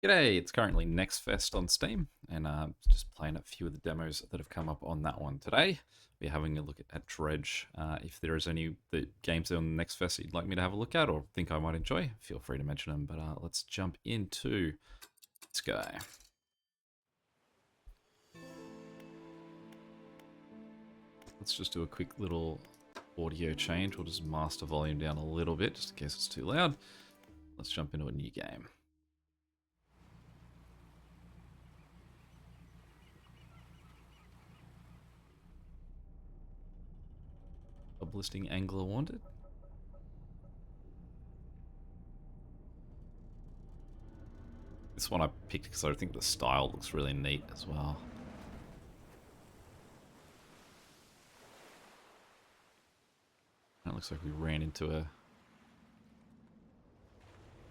G'day, it's currently Next Fest on Steam, and just playing a few of the demos that have come up on that one today. We're having a look at Dredge. If there is any the games on the Next Fest that you'd like me to have a look at or think I might enjoy, feel free to mention them. But let's jump into this guy. Let's just do a quick little audio change. We'll just master volume down a little bit, just in case it's too loud. Let's jump into a new game. Listing Angler Wanted. This one I picked because I think the style looks really neat as well. It looks like we ran into a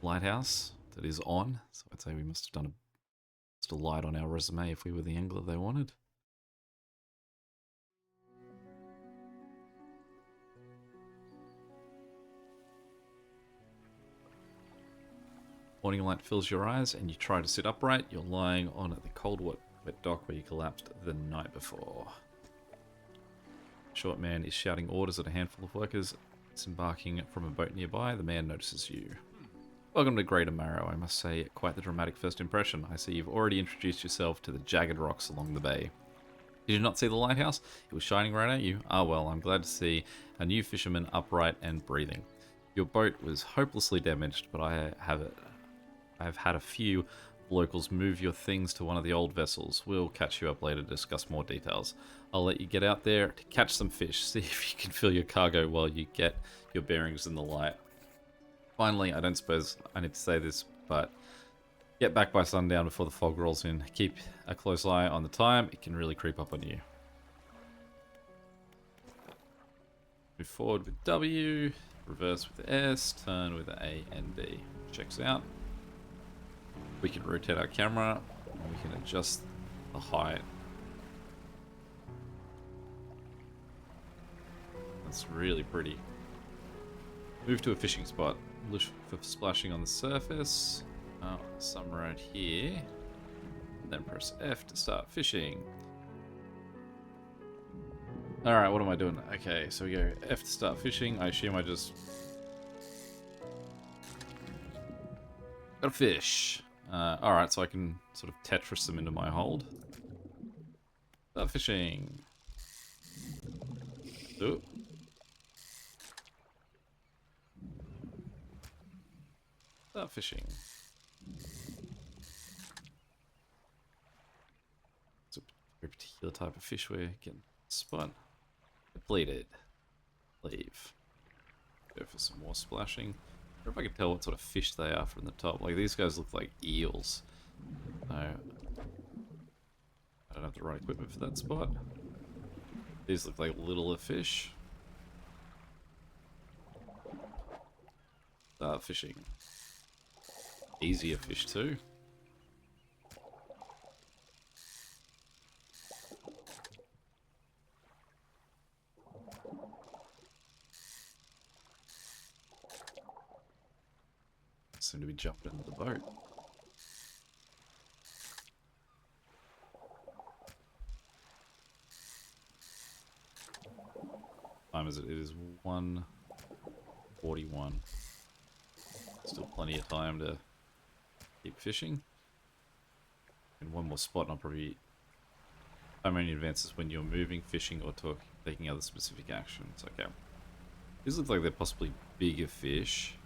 lighthouse that is on, so I'd say we must have done just a light on our resume if we were the angler they wanted. Morning light fills your eyes and you try to sit upright. You're lying on the cold wet dock where you collapsed the night before. Short man is shouting orders at a handful of workers disembarking from a boat nearby. The man notices you. Welcome to Greater Marrow. I must say, quite the dramatic first impression. I see you've already introduced yourself to the jagged rocks along the bay. Did you not see the lighthouse? It was shining right at you. Ah well, I'm glad to see a new fisherman upright and breathing. Your boat was hopelessly damaged, but I have had a few locals move your things to one of the old vessels. We'll catch you up later to discuss more details. I'll let you get out there to catch some fish. See if you can fill your cargo while you get your bearings in the light. Finally, I don't suppose I need to say this, but get back by sundown before the fog rolls in. Keep a close eye on the time. It can really creep up on you. Move forward with W, reverse with S, turn with A and D. Checks out. We can rotate our camera, and we can adjust the height. That's really pretty. Move to a fishing spot. Look for splashing on the surface. Oh, some right here. And then press F to start fishing. Alright, what am I doing? Okay, so we go F to start fishing. I assume I just got a fish. Alright, so I can sort of Tetris them into my hold. Start fishing. Ooh. Start fishing. It's a very particular type of fish we're getting spot. Depleted. Leave. Go for some more splashing. I wonder if I can tell what sort of fish they are from the top. Like, these guys look like eels. So, I don't have the right equipment for that spot. These look like littler fish. Start fishing. Easier fish too. Seem to be jumping into the boat. Time is it? It is 1:41. Still plenty of time to keep fishing. And one more spot, and I'll probably. Time only advances when you're moving, fishing, or taking other specific actions. Okay. These look like they're possibly bigger fish.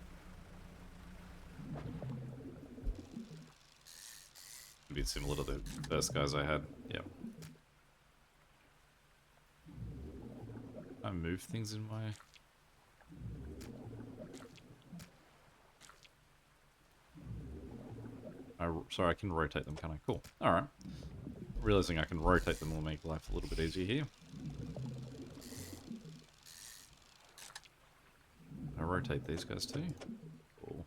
A bit similar to the first guys I had. Yep. I move things in my. Sorry, I can rotate them, can I? Cool. Alright. Realizing I can rotate them will make life a little bit easier here. I rotate these guys too. Cool.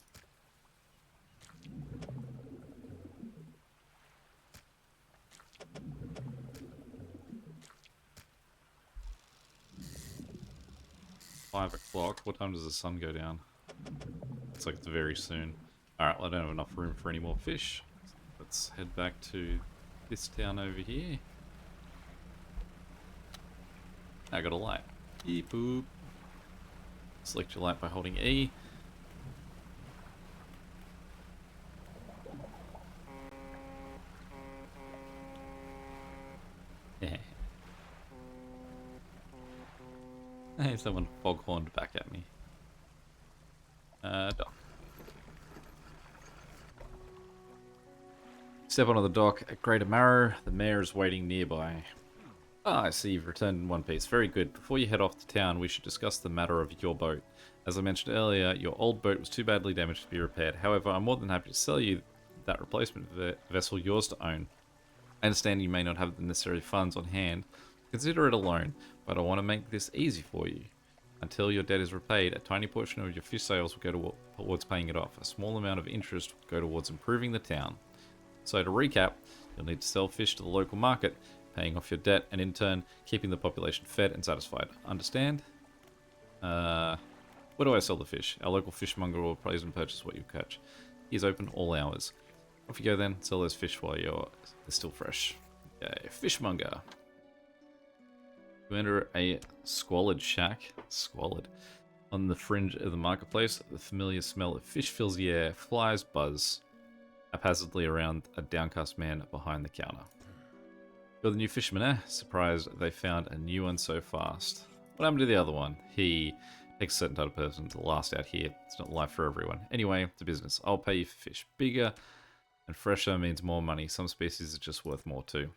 $5 o'clock. What time does the sun go down? It's like it's very soon. Alright, well, I don't have enough room for any more fish. Let's head back to this town over here. I got a light. Beep boop. Select your light by holding E. Yeah. Hey, someone foghorned back at me. Dock. Step onto the dock at Greater Marrow. The mayor is waiting nearby. Ah, I see you've returned in one piece. Very good. Before you head off to town, we should discuss the matter of your boat. As I mentioned earlier, your old boat was too badly damaged to be repaired. However, I'm more than happy to sell you that replacement vessel yours to own. I understand you may not have the necessary funds on hand. Consider it a loan, but I want to make this easy for you. Until your debt is repaid, a tiny portion of your fish sales will go towards paying it off. A small amount of interest will go towards improving the town. So to recap, you'll need to sell fish to the local market, paying off your debt, and in turn, keeping the population fed and satisfied. Understand? Where do I sell the fish? Our local fishmonger will appraise and purchase what you catch. He's open all hours. Off you go then, sell those fish while they're still fresh. Okay, fishmonger. You enter a squalid shack. Squalid. On the fringe of the marketplace, the familiar smell of fish fills the air. Flies buzz haphazardly around a downcast man behind the counter. You're the new fisherman, eh? Surprised they found a new one so fast. What happened to the other one? He takes a certain type of person to last out here. It's not life for everyone. Anyway, to business. I'll pay you for fish. Bigger and fresher means more money. Some species are just worth more too.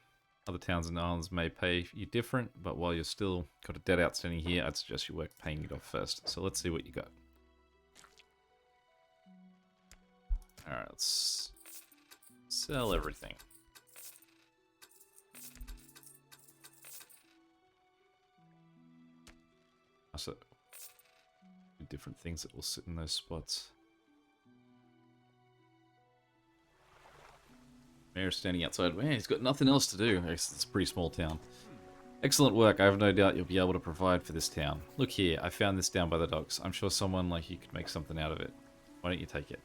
Other towns and islands may pay you different, but while you're still got a debt outstanding here, I'd suggest you work paying it off first. So let's see what you got. Alright, let's sell everything. So, different things that will sit in those spots. Mayor's standing outside. Man, he's got nothing else to do. It's a pretty small town. Excellent work. I have no doubt you'll be able to provide for this town. Look here, I found this down by the docks. I'm sure someone like you could make something out of it. Why don't you take it?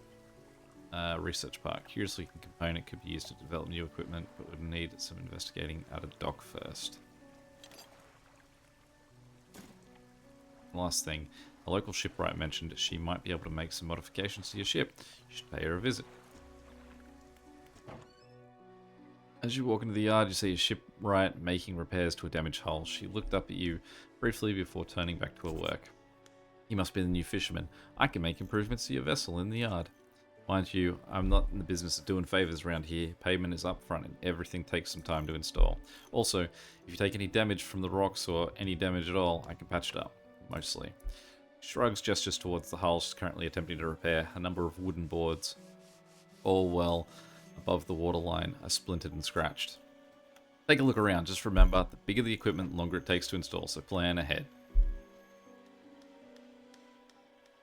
Research park. Curiously, the component could be used to develop new equipment, but would need some investigating at a dock first. Last thing, a local shipwright mentioned she might be able to make some modifications to your ship. You should pay her a visit. As you walk into the yard, you see a shipwright making repairs to a damaged hull. She looked up at you briefly before turning back to her work. You must be the new fisherman. I can make improvements to your vessel in the yard. Mind you, I'm not in the business of doing favours around here. Payment is upfront and everything takes some time to install. Also, if you take any damage from the rocks or any damage at all, I can patch it up. Mostly. Shrugs gestures towards the hull she's currently attempting to repair. A number of wooden boards, all well above the waterline, are splintered and scratched. Take a look around. Just remember, the bigger the equipment, the longer it takes to install, so plan ahead.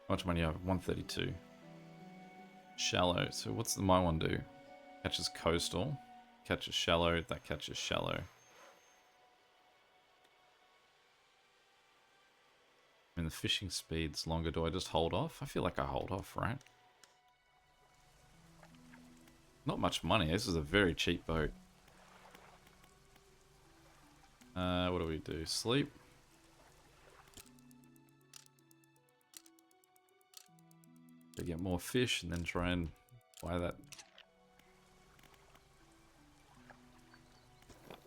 How much money do you have? 132. Shallow. So what's my one do? Catches coastal. Catches shallow. That catches shallow. I mean, the fishing speed's longer. Do I just hold off? I feel like I hold off, right? Not much money. This is a very cheap boat. What do we do? Sleep? To get more fish and then try and buy that.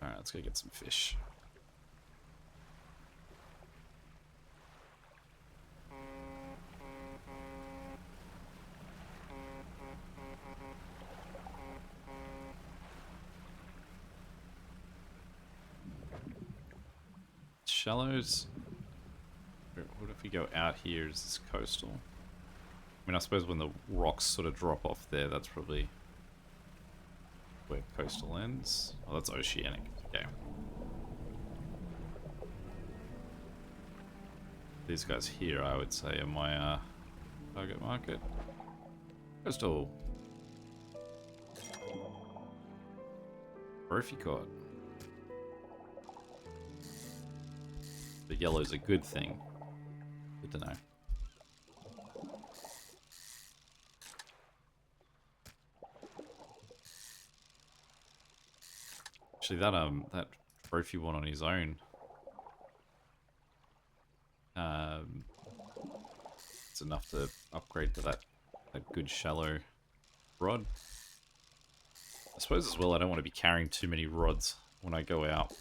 Alright, let's go get some fish. Shallows. What if we go out here? Is this coastal? I mean, I suppose when the rocks sort of drop off there, that's probably where coastal ends. Oh, that's oceanic. Okay. These guys here, I would say, are my target market. Coastal. Trophy caught. The yellow's a good thing. Good to know. Actually, that trophy one on his own. It's enough to upgrade to that good shallow rod. I suppose as well I don't want to be carrying too many rods when I go out.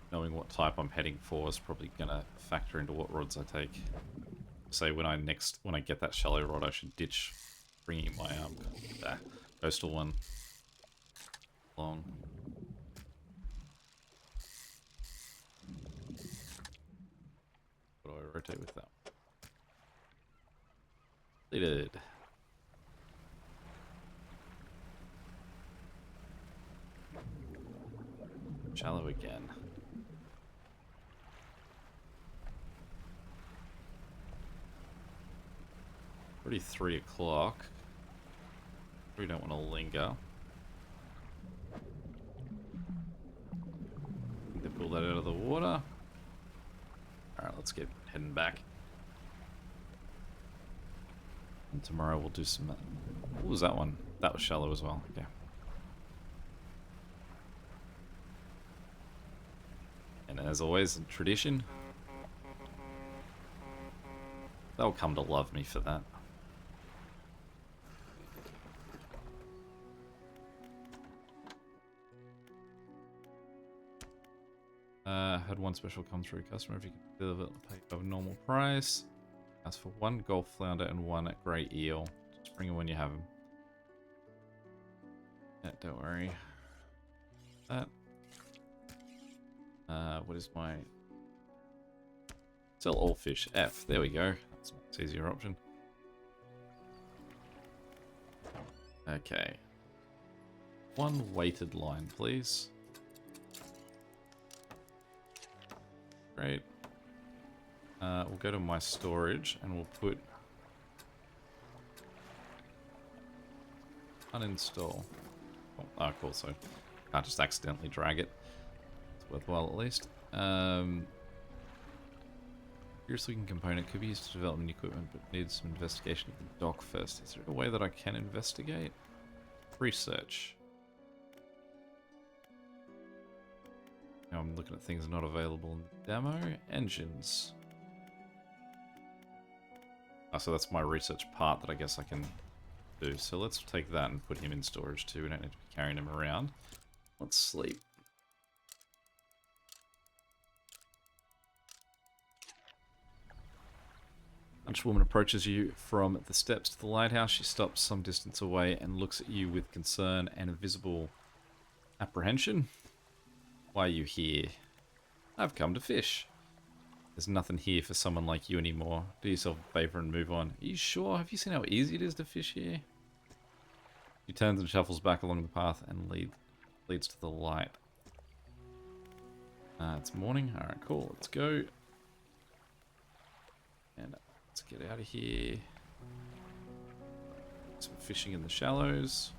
Knowing what type I'm heading for is probably going to factor into what rods I take. Say when I get that shallow rod, I should ditch bringing my coastal one along. What do I rotate with that? Completed. Shallow again. Already 3 o'clock. We don't want to linger. Need to pull that out of the water. Alright, let's get heading back. And tomorrow we'll do some... What was that one? That was shallow as well. Okay. And as always, in tradition, they'll come to love me for that. Had one special come through. Customer, if you can deliver it, pay a normal price. Ask for 1 golf flounder and 1 grey eel. Just bring it when you have them. Yeah, don't worry. That. What is my... Sell all fish. F. There we go. That's an easier option. Okay. 1 weighted line, please. Great. We'll go to my storage and we'll put uninstall. Oh, cool. So can't just accidentally drag it. It's worthwhile at least. Curious looking component could be used to develop new equipment, but needs some investigation of the dock first. Is there a way that I can investigate? Research. Now I'm looking at things not available in the demo. Engines. Oh, so that's my research part that I guess I can do. So let's take that and put him in storage too. We don't need to be carrying him around. Let's sleep. Lunchwoman approaches you from the steps to the lighthouse. She stops some distance away and looks at you with concern and a visible apprehension. Why are you here? I've come to fish. There's nothing here for someone like you anymore. Do yourself a favor and move on. Are you sure? Have you seen how easy it is to fish here? She turns and shuffles back along the path and leads to the light. It's morning. Alright, cool. Let's go. And let's get out of here. Some fishing in the shallows.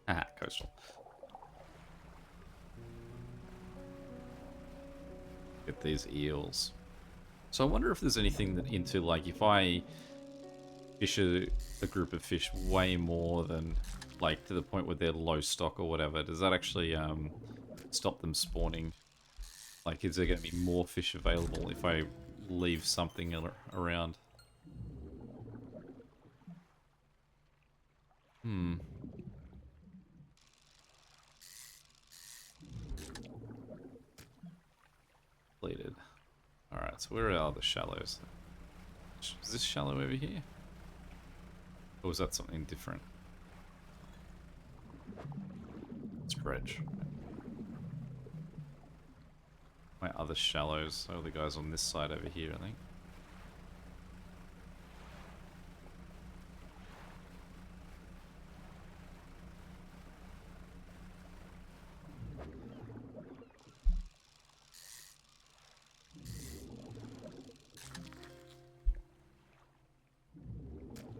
Ah, coastal. Get these eels. So I wonder if there's anything that into, like, if I fish a group of fish way more than, like, to the point where they're low stock or whatever, does that actually stop them spawning? Like, is there going to be more fish available if I leave something around? Completed. Alright, so where are the shallows? Is this shallow over here? Or was that something different? It's Dredge. My other shallows are the guys on this side over here, I think.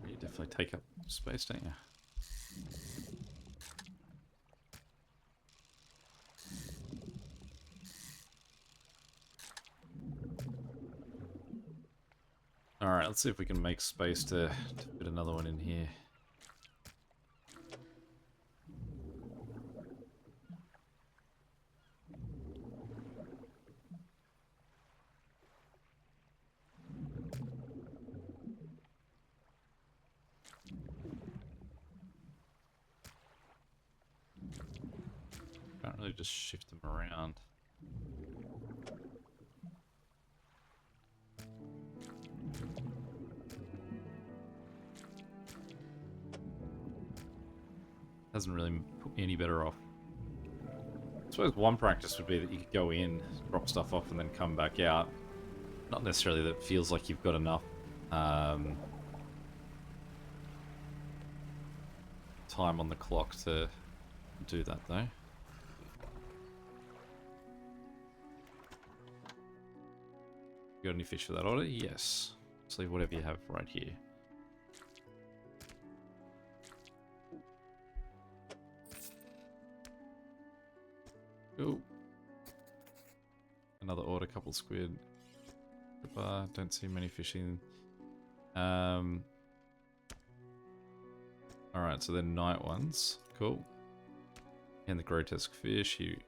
You definitely take up space, don't you? Alright, let's see if we can make space to fit another one in here. Can't really just shift them around. Doesn't really put me any better off. I suppose one practice would be that you could go in, drop stuff off, and then come back out. Not necessarily that it feels like you've got enough time on the clock to do that, though. You got any fish for that order? Yes. Just leave whatever you have right here. Cool. Another order, couple squid. Don't see many fishing. Alright, so they're night ones. Cool. And the grotesque fish. He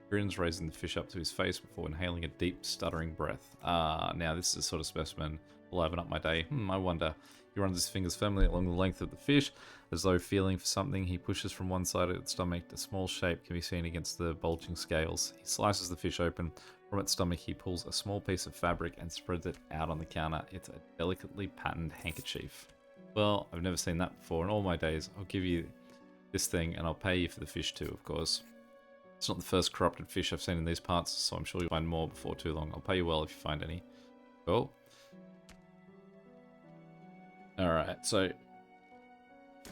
grins, raising the fish up to his face before inhaling a deep, stuttering breath. Now this is the sort of specimen will liven up my day. I wonder. He runs his fingers firmly along the length of the fish, as though feeling for something. He pushes from one side of its stomach. A small shape can be seen against the bulging scales. He slices the fish open. From its stomach, he pulls a small piece of fabric and spreads it out on the counter. It's a delicately patterned handkerchief. Well, I've never seen that before in all my days. I'll give you this thing, and I'll pay you for the fish too, of course. It's not the first corrupted fish I've seen in these parts, so I'm sure you'll find more before too long. I'll pay you well if you find any. Cool. Alright, so...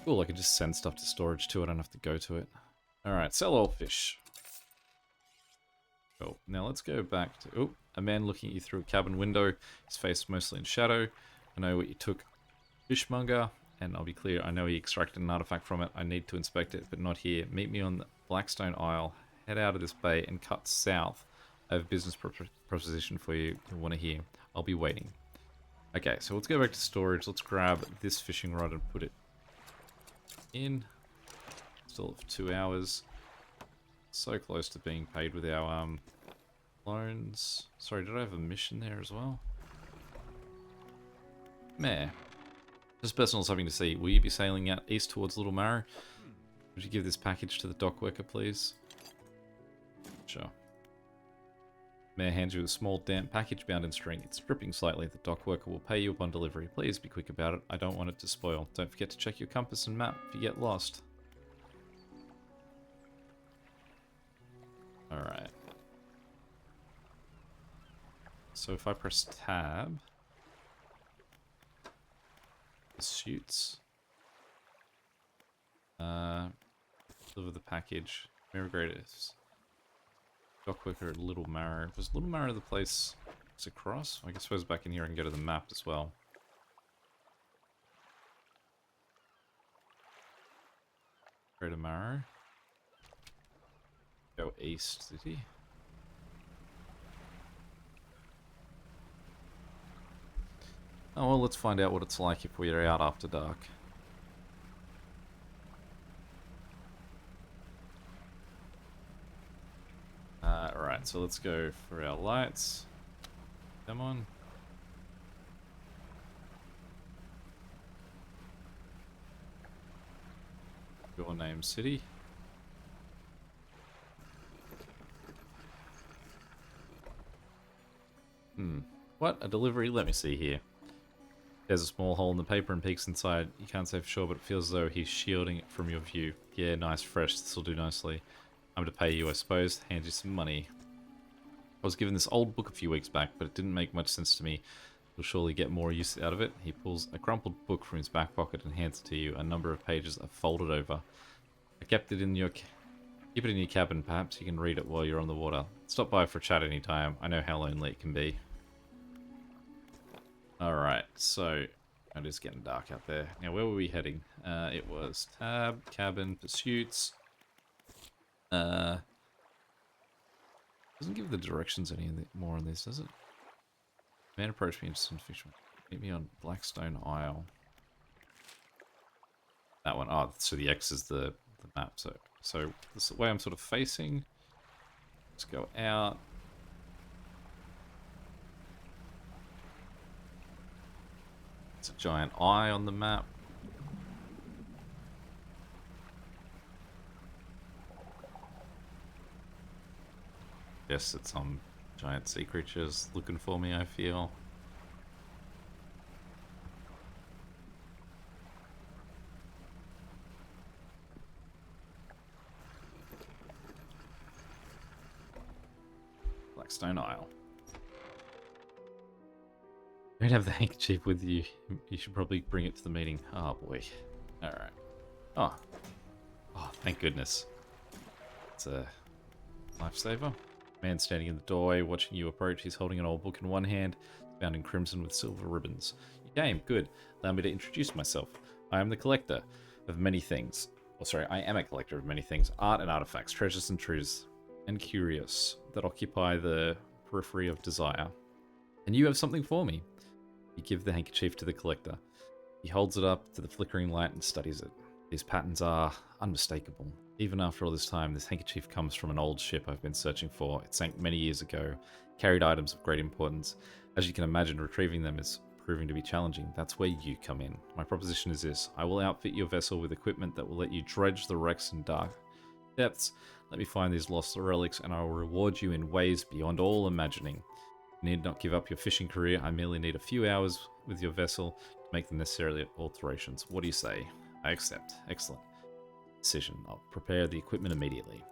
Cool, I can just send stuff to storage too, I don't have to go to it. Alright, sell all fish. Cool. Now let's go back to... Oh, a man looking at you through a cabin window, his face mostly in shadow. I know what you took. Fishmonger, and I'll be clear, I know he extracted an artifact from it. I need to inspect it, but not here. Meet me on the Blackstone Isle. Head out of this bay and cut south. I have a business proposition for you you'll want to hear. I'll be waiting. Okay, so let's go back to storage. Let's grab this fishing rod and put it in. Still have 2 hours. So close to being paid with our loans. Sorry, did I have a mission there as well? Meh. Just personal something to see. Will you be sailing out east towards Little Marrow? Would you give this package to the dock worker, please? Sure. Mayor hands you a small damp package bound in string. It's dripping slightly. The dock worker will pay you upon delivery. Please be quick about it. I don't want it to spoil. Don't forget to check your compass and map if you get lost. Alright. So if I press tab... Pursuits. Deliver the package. Mirror Graders. Dock worker at Little Marrow. Was Little Marrow the place it's across? I guess I was back in here and go to the map as well. Greater Marrow. Go east, did he? Oh well, let's find out what it's like if we're out after dark. Alright, so let's go for our lights. Come on. Your name, city. What? A delivery? Let me see here. There's a small hole in the paper and peeks inside. You can't say for sure, but it feels as though he's shielding it from your view. Yeah, nice, fresh. This'll do nicely. I'm to pay you, I suppose. Hand you some money. I was given this old book a few weeks back, but it didn't make much sense to me. You'll surely get more use out of it. He pulls a crumpled book from his back pocket and hands it to you. A number of pages are folded over. I kept it in your... Keep it in your cabin. Perhaps you can read it while you're on the water. Stop by for a chat anytime. I know how lonely it can be. Alright, so it is getting dark out there. Now, where were we heading? It was tab, cabin, pursuits. Doesn't give the directions any more on this, does it? Man approached me interested in fishing. Meet me on Blackstone Isle. That one. Oh, so the X is the map. So this is the way I'm sort of facing. Let's go out. It's a giant eye on the map. Guess it's some giant sea creatures looking for me, I feel. Blackstone Isle. You don't have the handkerchief with you. You should probably bring it to the meeting. Oh boy. Alright. Oh. Oh, thank goodness. It's a lifesaver. Man standing in the doorway, watching you approach. He's holding an old book in one hand, bound in crimson with silver ribbons. You came. Good. Allow me to introduce myself. I am the collector of many things. Oh, sorry, I am a collector of many things. Art and artifacts, treasures and truths, and curious that occupy the periphery of desire. And you have something for me. You give the handkerchief to the collector. He holds it up to the flickering light and studies it. These patterns are unmistakable. Even after all this time, this handkerchief comes from an old ship I've been searching for. It sank many years ago, carried items of great importance. As you can imagine, retrieving them is proving to be challenging. That's where you come in. My proposition is this. I will outfit your vessel with equipment that will let you dredge the wrecks in dark depths. Let me find these lost relics, and I will reward you in ways beyond all imagining. You need not give up your fishing career. I merely need a few hours with your vessel to make the necessary alterations. What do you say? I accept. Excellent. Decision. I'll prepare the equipment immediately.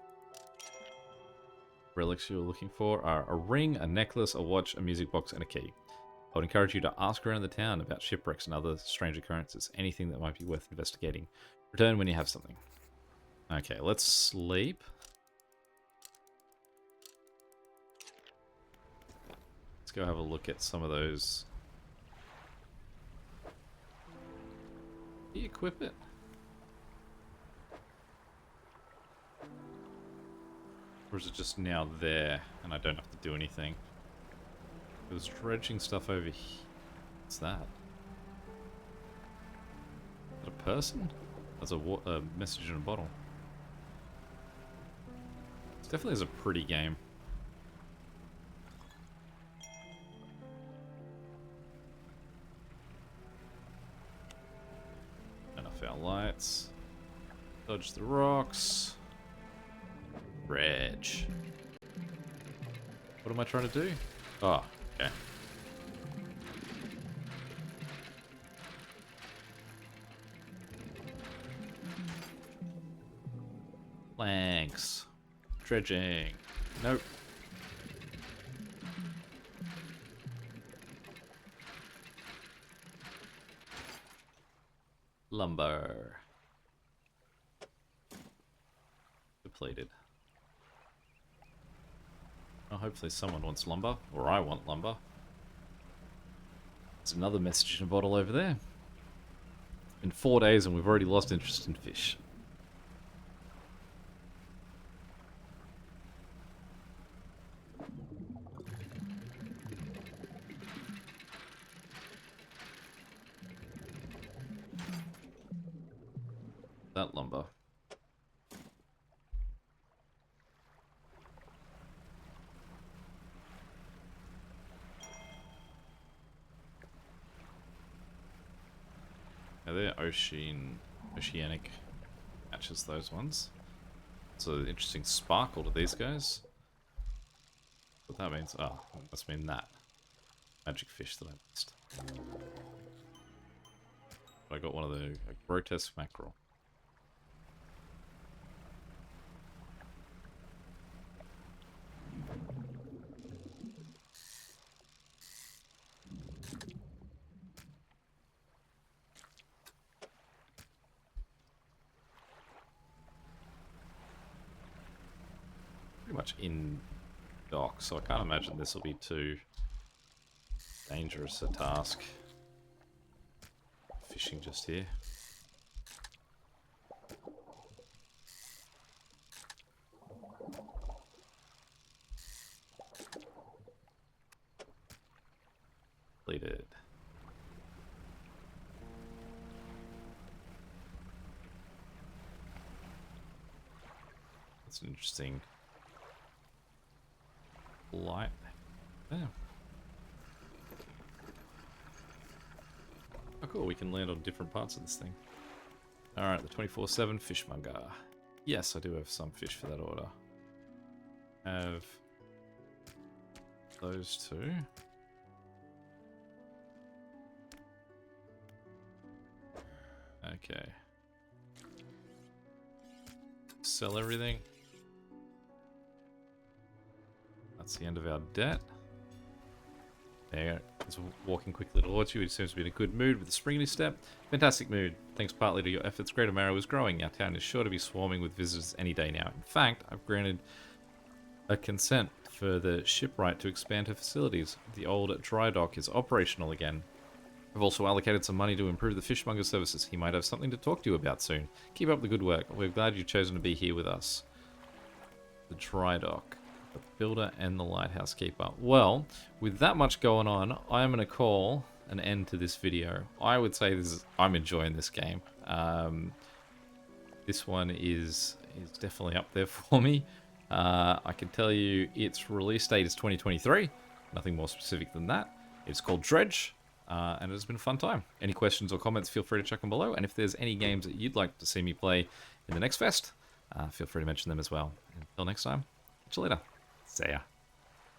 Relics you're looking for are a ring, a necklace, a watch, a music box, and a key. I would encourage you to ask around the town about shipwrecks and other strange occurrences. Anything that might be worth investigating. Return when you have something. Okay, let's sleep. Let's go have a look at some of those. Can you equip it? Or is it just now there and I don't have to do anything? There's dredging stuff over here. What's that? Is that a person? That's a message in a bottle. It definitely is a pretty game. Enough our lights. Dodge the rocks. Dredge. What am I trying to do? Oh, okay. Planks. Dredging. Nope. Lumber. Depleted. Oh, hopefully someone wants lumber, or I want lumber. There's another message in a bottle over there. It's been 4 days and we've already lost interest in fish. That lumber. Are there oceanic matches those ones? So interesting sparkle to these guys. What that means? Oh, it must mean that. Magic fish that I missed. I got one of the grotesque mackerel. Pretty much in dock, so I can't imagine this will be too dangerous a task. Fishing just here. completed. That's an interesting light. Yeah. Oh, cool. We can land on different parts of this thing. Alright, the 24/7 fishmonger. Yes, I do have some fish for that order. Have those two. Okay. Sell everything. That's the end of our debt. There, he's walking quickly towards you. He seems to be in a good mood with a spring in his step. Fantastic mood. Thanks partly to your efforts, Greater Marrow is growing. Our town is sure to be swarming with visitors any day now. In fact, I've granted a consent for the shipwright to expand her facilities. The old dry dock is operational again. I've also allocated some money to improve the fishmonger services. He might have something to talk to you about soon. Keep up the good work. We're glad you've chosen to be here with us. The dry dock. The builder and the lighthouse keeper. Well, with that much going on, I'm going to call an end to this video. I would say I'm enjoying this game. This one is definitely up there for me. I can tell you its release date is 2023. Nothing more specific than that. It's called Dredge, and it has been a fun time. Any questions or comments, feel free to chuck them below. And if there's any games that you'd like to see me play in the next fest, feel free to mention them as well. Until next time, catch you later. See ya.